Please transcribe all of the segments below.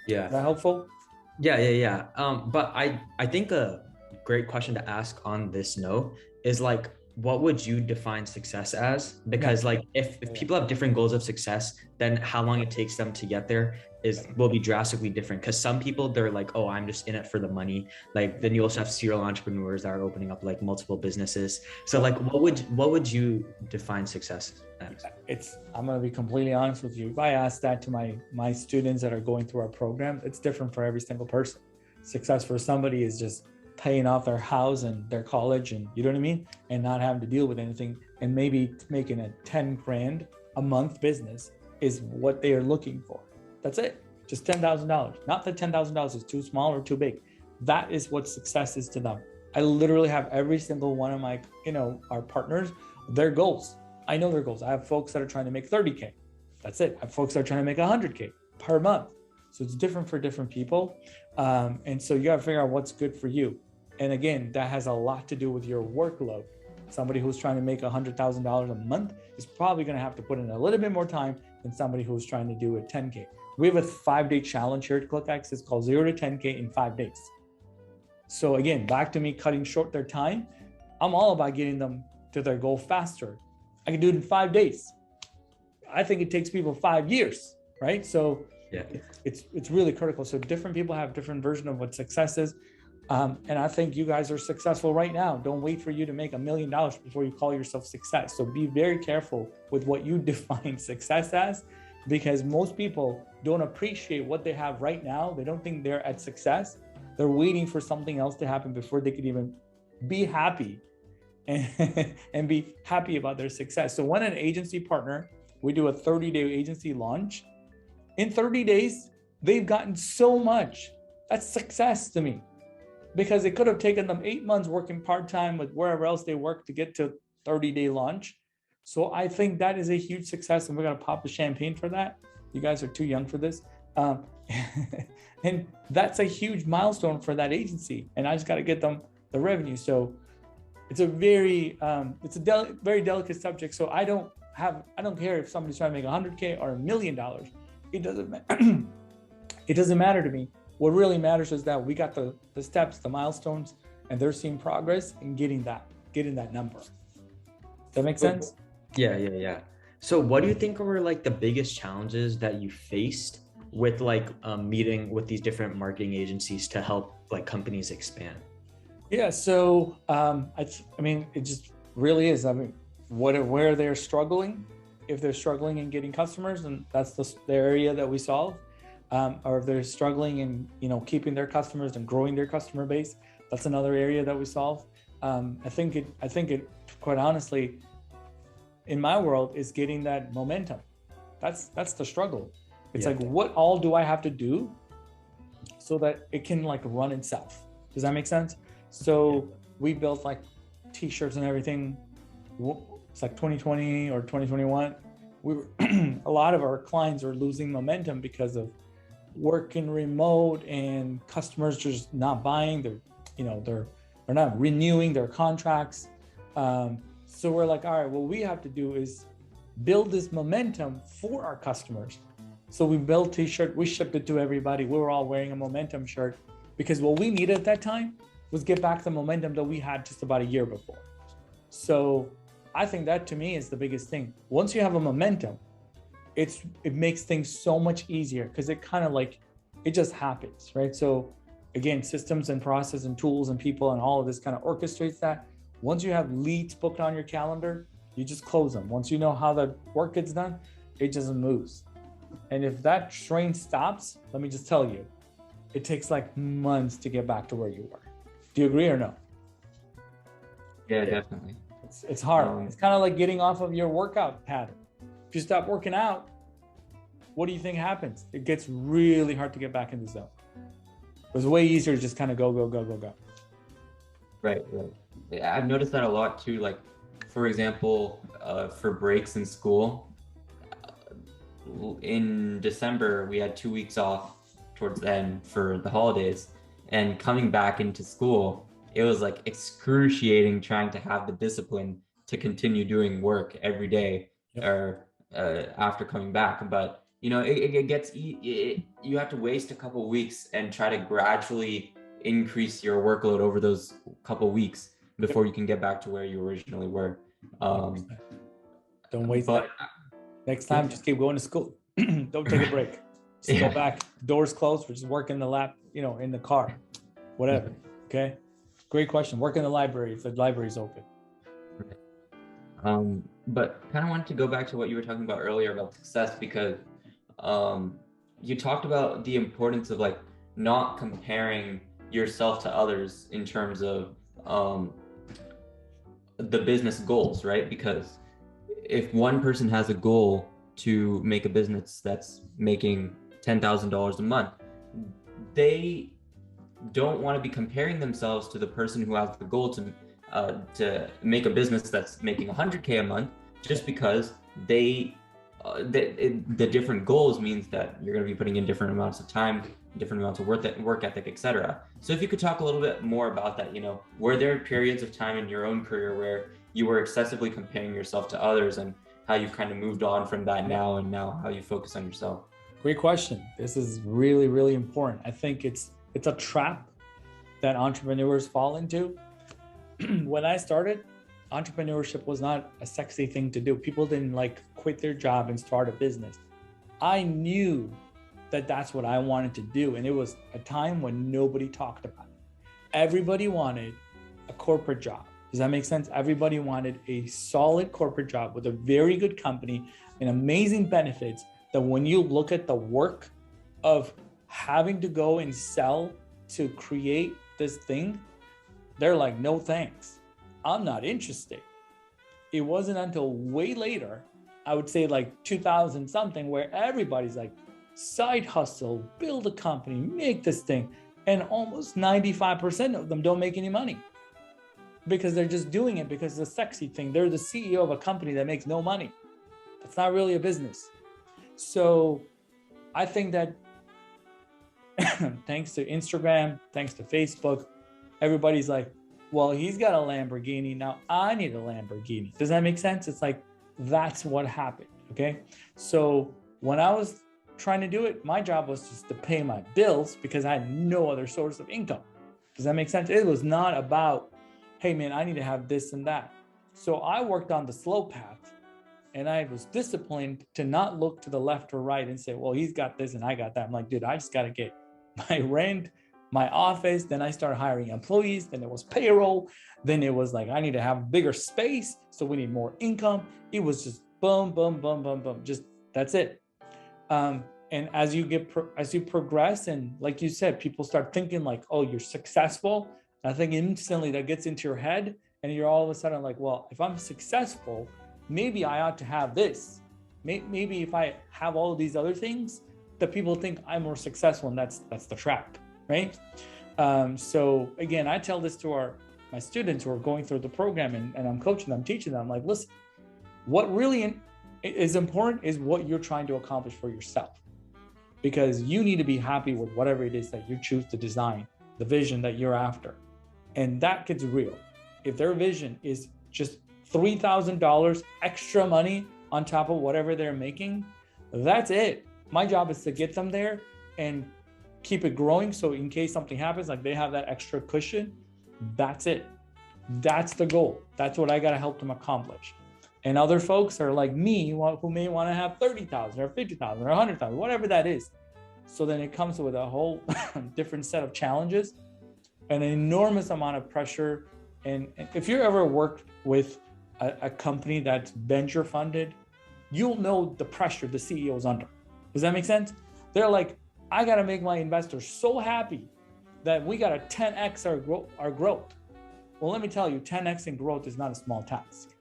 Yeah. Is that helpful? Yeah. But I think a great question to ask on this note is like, what would you define success as? Yeah. Because like if Yeah. people have different goals of success, then how long it takes them to get there is will be drastically different. Because some people they're like, oh, I'm just in it for the money. Like then you also have serial entrepreneurs that are opening up like multiple businesses. So Yeah. like what would you define success as? I'm going to be completely honest with you. If I ask that to my students that are going through our program, it's different for every single person. Success for somebody is just paying off their house and their college, and you know what I mean, and not having to deal with anything, and maybe making a 10 grand a month business is what they are looking for. That's it. Just $10,000. Not that $10,000 is too small or too big. That is what success is to them. I literally have every single one of my, our partners, their goals. I know their goals. I have folks that are trying to make 30K. That's it. I have folks that are trying to make 100K per month. So it's different for different people. And so you got to figure out what's good for you. And again, that has a lot to do with your workload. Somebody who's trying to make $100,000 a month is probably going to have to put in a little bit more time than somebody who's trying to do a 10K. We have a 5-day challenge here at ClickX. It's called 0 to 10K in 5 days. So again, back to me cutting short their time. I'm all about getting them to their goal faster. I can do it in 5 days. I think it takes people 5 years, right? So Yeah. it's really critical. So different people have different version of what success is. And I think you guys are successful right now. Don't wait for you to make $1 million before you call yourself success. So be very careful with what you define success as, because most people don't appreciate what they have right now. They don't think they're at success. They're waiting for something else to happen before they could even be happy and be happy about their success. So when an agency partner, we do a 30-day agency launch. In 30 days, they've gotten so much. That's success to me, because it could have taken them 8 months working part-time with wherever else they work to get to 30-day launch. So I think that is a huge success, and we're going to pop the champagne for that. You guys are too young for this. And that's a huge milestone for that agency. And I just got to get them the revenue. So it's a very, very delicate subject. So I don't care if somebody's trying to make 100K or $1 million. It doesn't matter to me. What really matters is that we got the steps, the milestones, and they're seeing progress in getting that number. Does that make sense? Yeah. So what do you think were like the biggest challenges that you faced with like meeting with these different marketing agencies to help like companies expand? Yeah. So I mean, it just really is. I mean, where they're struggling, if they're struggling in getting customers, then that's the area that we solve. Or if they're struggling in keeping their customers and growing their customer base, that's another area that we solve. I think it quite honestly, in my world, is getting that momentum. That's the struggle. It's like, what all do I have to do so that it can like run itself? Does that make sense? So we built like t-shirts and everything. It's like 2020 or 2021. We were a lot of our clients are losing momentum because of working remote and customers just not buying. They're not renewing their contracts. So we're like, all right, what we have to do is build this momentum for our customers. So we built t-shirt, we shipped it to everybody. We were all wearing a momentum shirt because what we needed at that time was get back the momentum that we had just about a year before. So I think that to me is the biggest thing. Once you have a momentum, it makes things so much easier because it kind of like, it just happens, right? So again, systems and process and tools and people and all of this kind of orchestrates that. Once you have leads booked on your calendar, you just close them. Once you know how the work gets done, it just moves. And if that train stops, let me just tell you, it takes like months to get back to where you were. Do you agree or no? Yeah, definitely. It's hard. It's kind of like getting off of your workout pattern. If you stop working out, what do you think happens? It gets really hard to get back in the zone. It was way easier to just kind of go. Right. Yeah, I've noticed that a lot too. Like, for example, for breaks in school, in December, we had 2 weeks off towards the end for the holidays, and coming back into school, it was like excruciating trying to have the discipline to continue doing work every day or after coming back. But it gets, you have to waste a couple weeks and try to gradually increase your workload over those couple weeks before you can get back to where you originally were. Don't waste But it. Next time, just keep going to school. Don't take a break. Just go back. Doors closed. Or just work in the lab, in the car, whatever. Okay. Great question. Work in the library if the library's open. But kind of wanted to go back to what you were talking about earlier about success, because you talked about the importance of like not comparing yourself to others in terms of the business goals, right? Because if one person has a goal to make a business that's making $10,000 a month, they don't want to be comparing themselves to the person who has the goal to make a business that's making 100K a month, just because the different goals means that you're going to be putting in different amounts of time, different amounts of work ethic, etc. So if you could talk a little bit more about that, were there periods of time in your own career where you were excessively comparing yourself to others, and how you've kind of moved on from that now, and now how you focus on yourself? Great question. This is really, really important. I think it's a trap that entrepreneurs fall into. When I started, entrepreneurship was not a sexy thing to do. People didn't like quit their job and start a business. I knew that that's what I wanted to do. And it was a time when nobody talked about it. Everybody wanted a corporate job. Does that make sense? Everybody wanted a solid corporate job with a very good company and amazing benefits, that when you look at the work of having to go and sell to create this thing, they're like, no thanks, I'm not interested. It wasn't until way later, I would say like 2000 something, where everybody's like, side hustle, build a company, make this thing. And almost 95% of them don't make any money, because they're just doing it because it's a sexy thing. They're the CEO of a company that makes no money. That's not really a business. So I think that thanks to Instagram, thanks to Facebook, everybody's like, well, he's got a Lamborghini, now I need a Lamborghini. Does that make sense? It's like, that's what happened, okay? So when I was trying to do it, my job was just to pay my bills because I had no other source of income. Does that make sense? It was not about, hey man, I need to have this and that. So I worked on the slow path, and I was disciplined to not look to the left or right and say, well, he's got this and I got that. I'm like, dude, I just got to get my rent, my office. Then I started hiring employees. Then it was payroll. Then it was like, I need to have bigger space, so we need more income. It was just boom, boom, boom, boom, boom. Just that's it. And as you progress, and like you said, people start thinking like, oh, you're successful. I think instantly that gets into your head, and you're all of a sudden like, well, if I'm successful, maybe I ought to have this. Maybe if I have all of these other things, that people think I'm more successful, and that's the trap, right? So again, I tell this to my students who are going through the program, and I'm coaching them, teaching them, like, listen, what really is important is what you're trying to accomplish for yourself, because you need to be happy with whatever it is that you choose to design, the vision that you're after. And that gets real. If their vision is just $3,000 extra money on top of whatever they're making, that's it. My job is to get them there and keep it growing. So in case something happens, like they have that extra cushion, that's it. That's the goal. That's what I got to help them accomplish. And other folks are like me, who may want to have 30,000 or 50,000 or 100,000, whatever that is. So then it comes with a whole different set of challenges, an enormous amount of pressure. And if you ever worked with a company that's venture funded, you'll know the pressure the CEO is under. Does that make sense? They're like, I got to make my investors so happy that we got to 10x our growth. Well, let me tell you, 10x in growth is not a small task.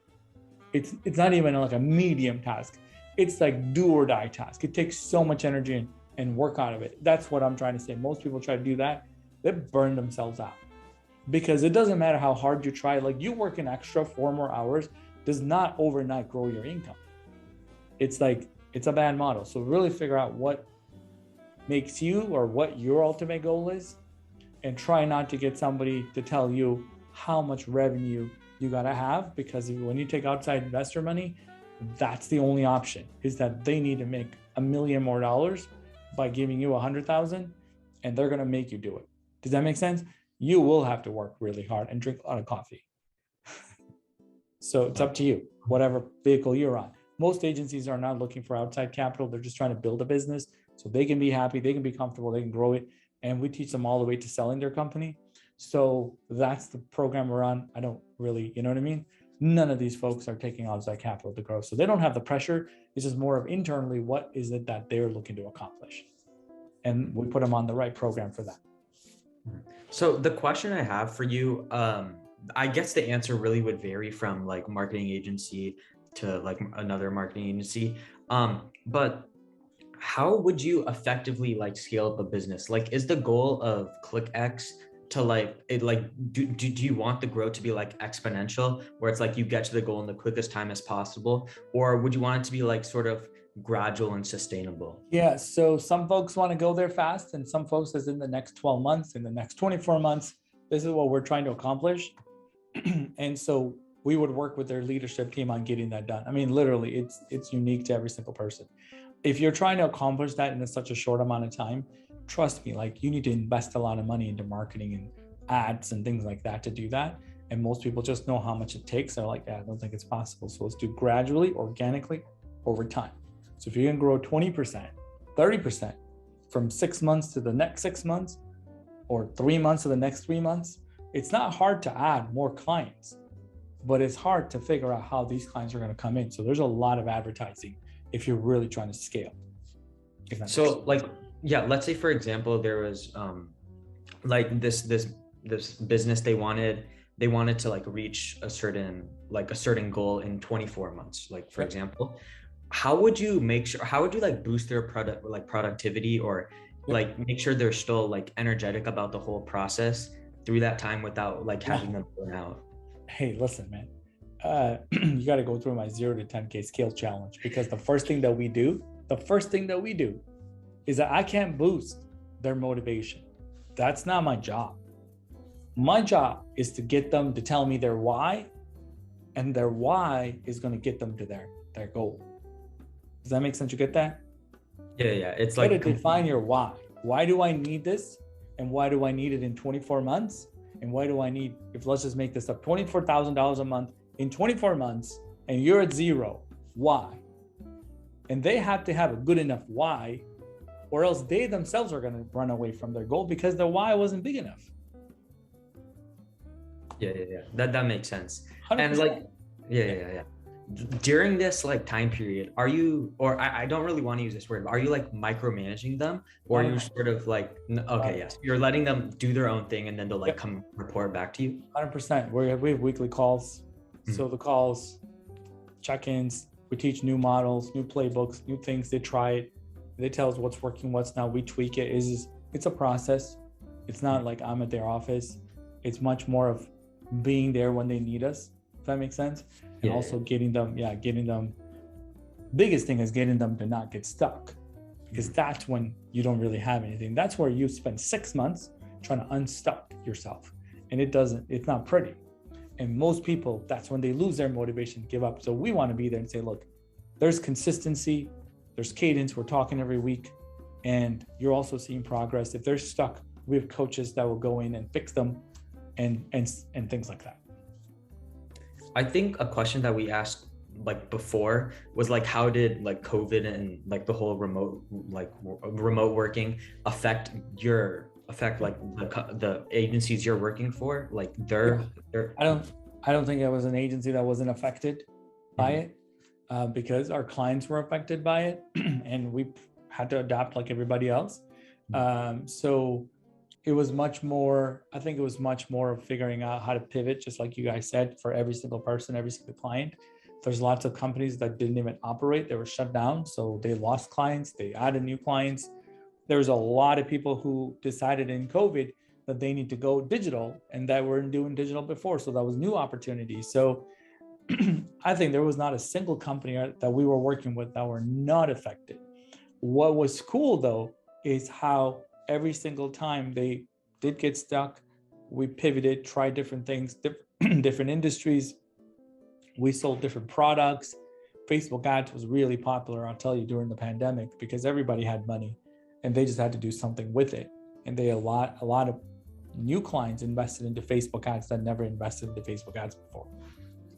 It's not even like a medium task. It's like do or die task. It takes so much energy and work out of it. That's what I'm trying to say. Most people try to do that, they burn themselves out, because it doesn't matter how hard you try. Like, you work an extra 4 more hours does not overnight grow your income. It's like, it's a bad model. So really figure out what makes you, or what your ultimate goal is, and try not to get somebody to tell you how much revenue you got to have, because when you take outside investor money, that's the only option, is that they need to make $1 million more by giving you 100,000, and they're going to make you do it. Does that make sense? You will have to work really hard and drink a lot of coffee. So it's up to you, whatever vehicle you're on. Most agencies are not looking for outside capital. They're just trying to build a business so they can be happy, they can be comfortable, they can grow it. And we teach them all the way to selling their company. So that's the program we're on. I don't really, you know what I mean? None of these folks are taking outside capital to grow. So they don't have the pressure. It's just more of internally, what is it that they're looking to accomplish? And we put them on the right program for that. So the question I have for you, I guess the answer really would vary from like marketing agency to like another marketing agency. But how would you effectively like scale up a business? Like, is the goal of ClickX to like it like do you want the growth to be like exponential, where it's like you get to the goal in the quickest time as possible, or would you want it to be like sort of gradual and sustainable? Yeah, so some folks want to go there fast, and some folks is in the next 12 months, in the next 24 months. This is what we're trying to accomplish. And so we would work with their leadership team on getting that done. I mean, literally, it's unique to every single person. If you're trying to accomplish that in such a short amount of time, trust me, like you need to invest a lot of money into marketing and ads and things like that to do that. And most people just know how much it takes. They're like, yeah, I don't think it's possible. So let's do gradually, organically, over time. So if you can grow 20%, 30% from 6 months to the next 6 months, or 3 months to the next 3 months, it's not hard to add more clients, but it's hard to figure out how these clients are going to come in. So there's a lot of advertising if you're really trying to scale. So like, yeah, let's say for example, there was like this business, they wanted to like reach a certain goal in 24 months, like for example. How would you like boost their productivity, or like make sure they're still like energetic about the whole process through that time without like having them burn out? Hey, listen, man, you got to go through my 0 to 10K scale challenge, because the first thing that we do is that I can't boost their motivation. That's not my job. My job is to get them to tell me their why, and their why is going to get them to their goal. Does that make sense? You get that? Yeah. It's like, like, to define your why. Why do I need this? And why do I need it in 24 months? And why do I need, if let's just make this up, $24,000 a month in 24 months, and you're at 0, why? And they have to have a good enough why, or else they themselves are going to run away from their goal because their why wasn't big enough. Yeah. That makes sense. 100%. And like, yeah. During this like time period, are you, or I don't really want to use this word, are you like micromanaging them, or are you sort of like, okay, yes, you're letting them do their own thing and then they'll like come report back to you? 100%. We have weekly calls. So the calls, check-ins, we teach new models, new playbooks, new things. They try it. They tell us what's working, what's not. We tweak it. It's a process. It's not like I'm at their office. It's much more of being there when they need us, if that makes sense. And also getting them, biggest thing is getting them to not get stuck, because that's when you don't really have anything. That's where you spend 6 months trying to unstuck yourself, and it's not pretty. And most people, that's when they lose their motivation, give up. So we want to be there and say, look, there's consistency, there's cadence, we're talking every week, and you're also seeing progress. If they're stuck, we have coaches that will go in and fix them and things like that. I think a question that we asked like before was like, how did like COVID and like the whole remote working affect like the agencies you're working for? Like I don't think it was an agency that wasn't affected by it, because our clients were affected by it and we had to adapt like everybody else. So it was much more of figuring out how to pivot, just like you guys said, for every single person, every single client. There's lots of companies that didn't even operate. They were shut down. So they lost clients, they added new clients. There's a lot of people who decided in COVID that they need to go digital and that weren't doing digital before. So that was new opportunities. So I think there was not a single company that we were working with that were not affected. What was cool though, is how every single time they did get stuck, we pivoted, tried different things, different industries. We sold different products. Facebook ads was really popular, I'll tell you, during the pandemic, because everybody had money and they just had to do something with it. And a lot of new clients invested into Facebook ads that never invested into Facebook ads before.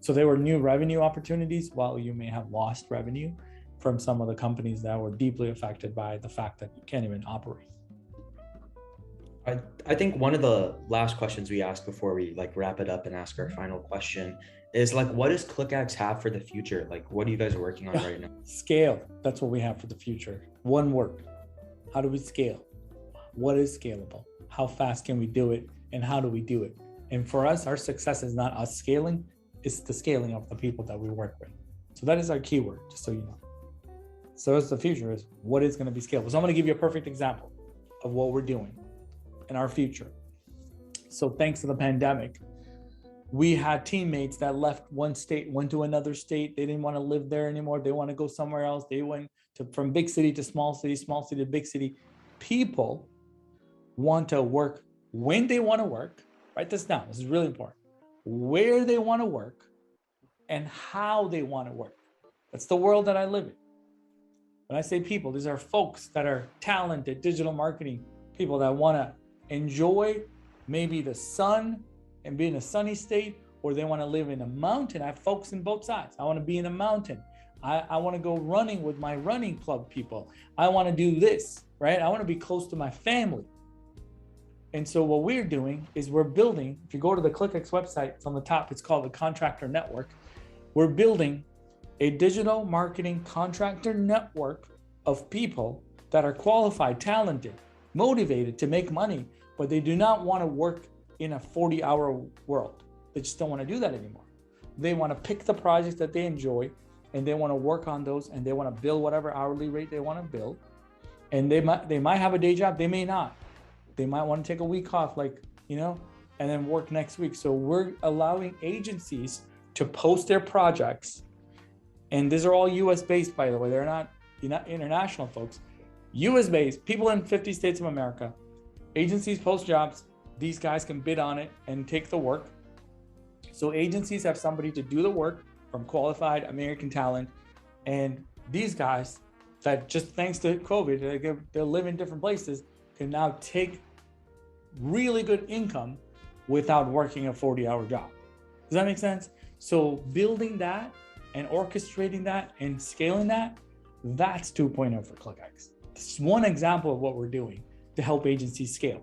So there were new revenue opportunities, while you may have lost revenue from some of the companies that were deeply affected by the fact that you can't even operate. I think one of the last questions we ask before we like wrap it up and ask our final question is like, what does ClickX have for the future? Like, what are you guys working on right now? Scale. That's what we have for the future. One word. How do we scale? What is scalable? How fast can we do it? And how do we do it? And for us, our success is not us scaling, it's the scaling of the people that we work with. So that is our keyword, just so you know. So as the future is, what is going to be scalable? So I'm going to give you a perfect example of what we're doing in our future. So thanks to the pandemic, we had teammates that left one state, went to another state. They didn't want to live there anymore. They want to go somewhere else. They went from big city to small city to big city. People want to work when they want to work. Write this down. This is really important. Where they want to work and how they want to work. That's the world that I live in. When I say people, these are folks that are talented digital marketing people that want to enjoy maybe the sun and be in a sunny state, or they want to live in a mountain. I have folks in both sides. I want to be in a mountain. I want to go running with my running club people. I want to do this, right? I want to be close to my family. And so what we're doing is we're building, if you go to the ClickX website, it's on the top, it's called the Contractor Network. We're building a digital marketing contractor network of people that are qualified, talented, motivated to make money, but they do not want to work in a 40-hour world. They just don't want to do that anymore. They want to pick the projects that they enjoy, and they want to work on those, and they want to bill whatever hourly rate they want to bill. And they might have a day job, they may not. They might want to take a week off, like, and then work next week. So we're allowing agencies to post their projects. And these are all US based, by the way. They're not international folks. US based, people in 50 states of America. Agencies post jobs. These guys can bid on it and take the work. So agencies have somebody to do the work from qualified American talent. And these guys that just thanks to COVID, they live in different places, can now take really good income without working a 40-hour job. Does that make sense? So building that and orchestrating that and scaling that, that's 2.0 for ClickX. This is one example of what we're doing to help agencies scale.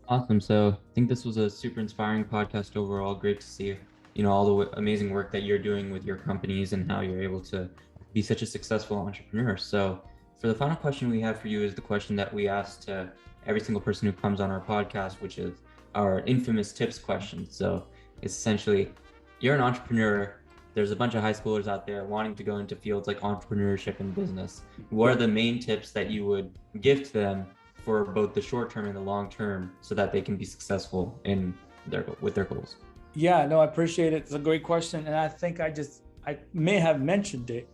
Awesome. So I think this was a super inspiring podcast overall. Great to see, all the amazing work that you're doing with your companies and how you're able to be such a successful entrepreneur. So for the final question we have for you is the question that we ask to every single person who comes on our podcast, which is our infamous tips question. So it's essentially, you're an entrepreneur. There's a bunch of high schoolers out there wanting to go into fields like entrepreneurship and business. What are the main tips that you would give to them for both the short term and the long term so that they can be successful with their goals? Yeah, no, I appreciate it. It's a great question. And I think I may have mentioned it.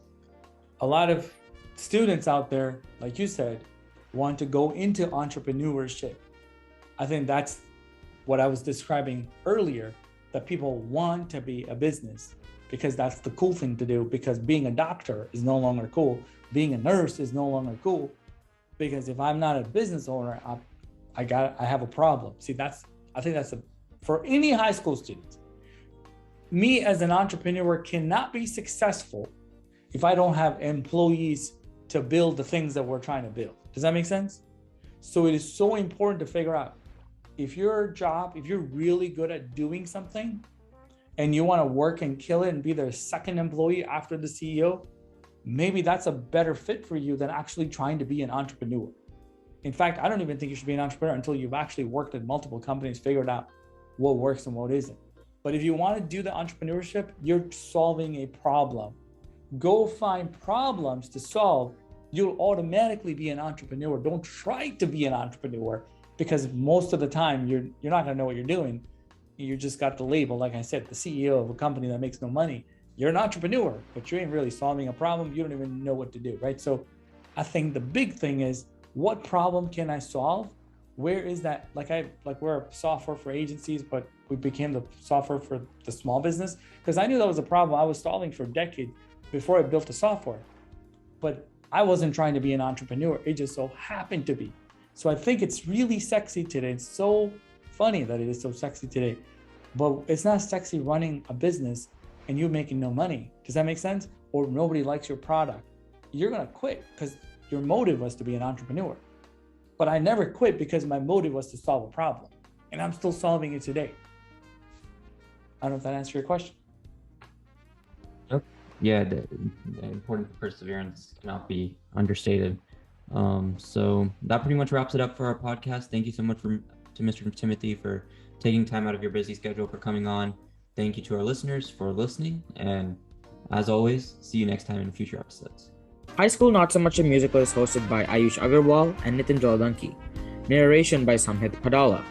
A lot of students out there, like you said, want to go into entrepreneurship. I think that's what I was describing earlier, that people want to be a business because that's the cool thing to do, because being a doctor is no longer cool. Being a nurse is no longer cool, because if I'm not a business owner, I have a problem. See, I think that's for any high school student. Me as an entrepreneur cannot be successful if I don't have employees to build the things that we're trying to build. Does that make sense? So it is so important to figure out if you're really good at doing something and you want to work and kill it and be their second employee after the CEO, maybe that's a better fit for you than actually trying to be an entrepreneur. In fact, I don't even think you should be an entrepreneur until you've actually worked at multiple companies, figured out what works and what isn't. But if you want to do the entrepreneurship, you're solving a problem. Go find problems to solve. You'll automatically be an entrepreneur. Don't try to be an entrepreneur, because most of the time you're not going to know what you're doing. You just got the label, like I said, the CEO of a company that makes no money. You're an entrepreneur, but you ain't really solving a problem. You don't even know what to do, right? So I think the big thing is, what problem can I solve where is that? Like we're a software for agencies, but we became the software for the small business, because I knew that was a problem I was solving for a decade before I built the software. But I wasn't trying to be an entrepreneur. It just so happened to be. So I think it's really sexy today. It's so funny that it is so sexy today, but it's not sexy running a business and you making no money. Does that make sense? Or nobody likes your product. You're going to quit because your motive was to be an entrepreneur. But I never quit because my motive was to solve a problem. And I'm still solving it today. I don't know if that answers your question. Yeah, the importance of perseverance cannot be understated. So that pretty much wraps it up for our podcast. Thank you so much to Mr. Timothy for taking time out of your busy schedule for coming on. Thank you to our listeners for listening. And as always, see you next time in future episodes. High School Not So Much a Musical is hosted by Ayush Agarwal and Nitin Jaladanki. Narration by Samhit Padala.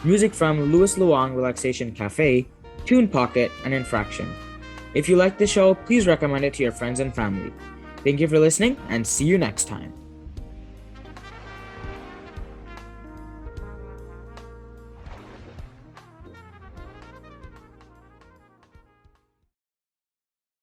Music from Louis Luang Relaxation Cafe, Tune Pocket, and Infraction. If you like the show, please recommend it to your friends and family. Thank you for listening, and see you next time.